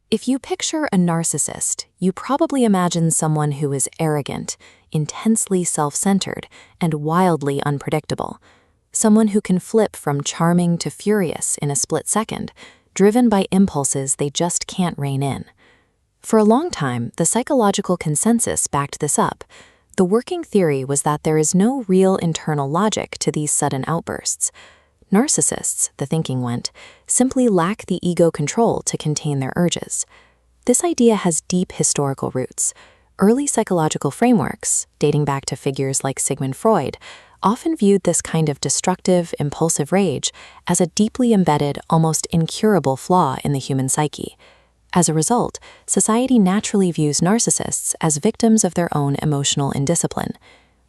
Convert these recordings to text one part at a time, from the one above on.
If you picture a narcissist, you probably imagine someone who is arrogant, intensely self-centered, and wildly unpredictable. Someone who can flip from charming to furious in a split second, driven by impulses they just can't rein in. For a long time, the psychological consensus backed this up. The working theory was that there is no real internal logic to these sudden outbursts. Narcissists, the thinking went, simply lack the ego control to contain their urges. This idea has deep historical roots. Early psychological frameworks, dating back to figures like Sigmund Freud, often viewed this kind of destructive, impulsive rage as a deeply embedded, almost incurable flaw in the human psyche. As a result, society naturally views narcissists as victims of their own emotional indiscipline.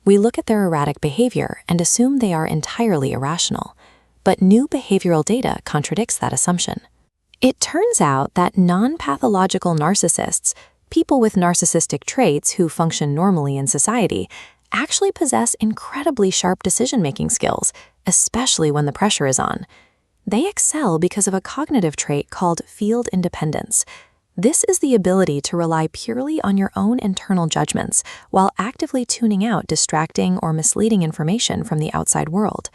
We look at their erratic behavior and assume they are entirely irrational. But new behavioral data contradicts that assumption. It turns out that non-pathological narcissists, people with narcissistic traits who function normally in society, actually possess incredibly sharp decision-making skills, especially when the pressure is on. They excel because of a cognitive trait called field independence. This is the ability to rely purely on your own internal judgments while actively tuning out distracting or misleading information from the outside world.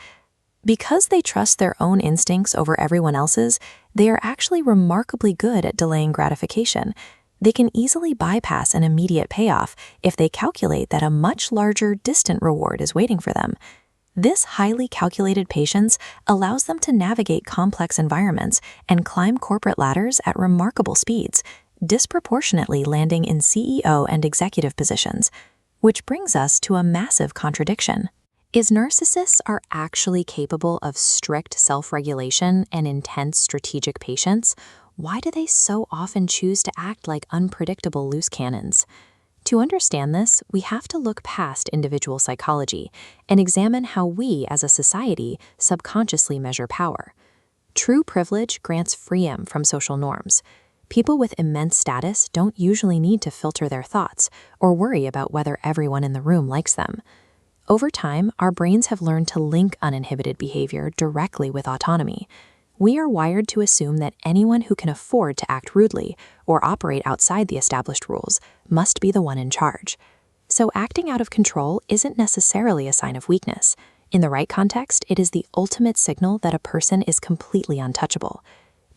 Because they trust their own instincts over everyone else's, they are actually remarkably good at delaying gratification. They can easily bypass an immediate payoff if they calculate that a much larger, distant reward is waiting for them. This highly calculated patience allows them to navigate complex environments and climb corporate ladders at remarkable speeds, disproportionately landing in CEO and executive positions. Which brings us to a massive contradiction. Is narcissists are actually capable of strict self-regulation and intense strategic patience? Why do they so often choose to act like unpredictable loose cannons? To understand this, we have to look past individual psychology and examine how we, as a society, subconsciously measure power. True privilege grants freedom from social norms. People with immense status don't usually need to filter their thoughts or worry about whether everyone in the room likes them. Over time, our brains have learned to link uninhibited behavior directly with autonomy. We are wired to assume that anyone who can afford to act rudely or operate outside the established rules must be the one in charge. So acting out of control isn't necessarily a sign of weakness. In the right context, it is the ultimate signal that a person is completely untouchable.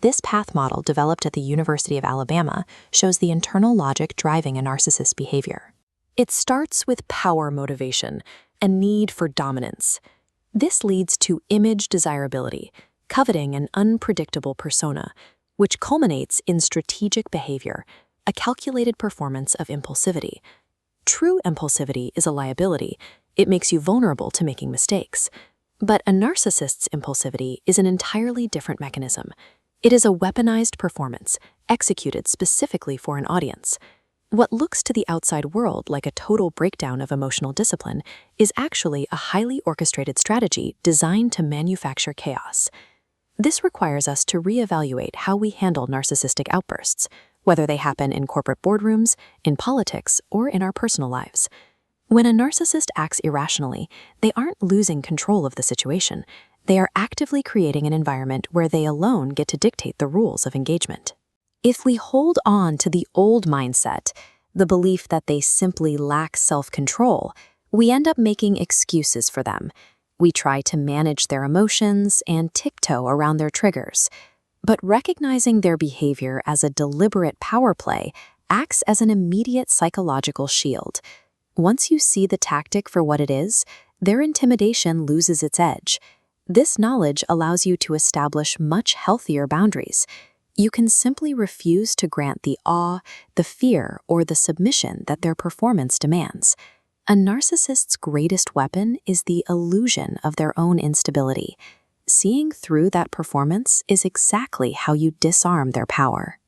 This path model developed at the University of Alabama shows the internal logic driving a narcissist's behavior. It starts with power motivation, a need for dominance. This leads to image desirability, coveting an unpredictable persona, which culminates in strategic behavior, a calculated performance of impulsivity. True impulsivity is a liability. It makes you vulnerable to making mistakes. But a narcissist's impulsivity is an entirely different mechanism. It is a weaponized performance, executed specifically for an audience. What looks to the outside world like a total breakdown of emotional discipline is actually a highly orchestrated strategy designed to manufacture chaos. This requires us to reevaluate how we handle narcissistic outbursts, whether they happen in corporate boardrooms, in politics, or in our personal lives. When a narcissist acts irrationally, they aren't losing control of the situation. They are actively creating an environment where they alone get to dictate the rules of engagement. If we hold on to the old mindset, the belief that they simply lack self-control, we end up making excuses for them. We try to manage their emotions and tiptoe around their triggers. But recognizing their behavior as a deliberate power play acts as an immediate psychological shield. Once you see the tactic for what it is, their intimidation loses its edge. This knowledge allows you to establish much healthier boundaries. You can simply refuse to grant the awe, the fear, or the submission that their performance demands. A narcissist's greatest weapon is the illusion of their own instability. Seeing through that performance is exactly how you disarm their power.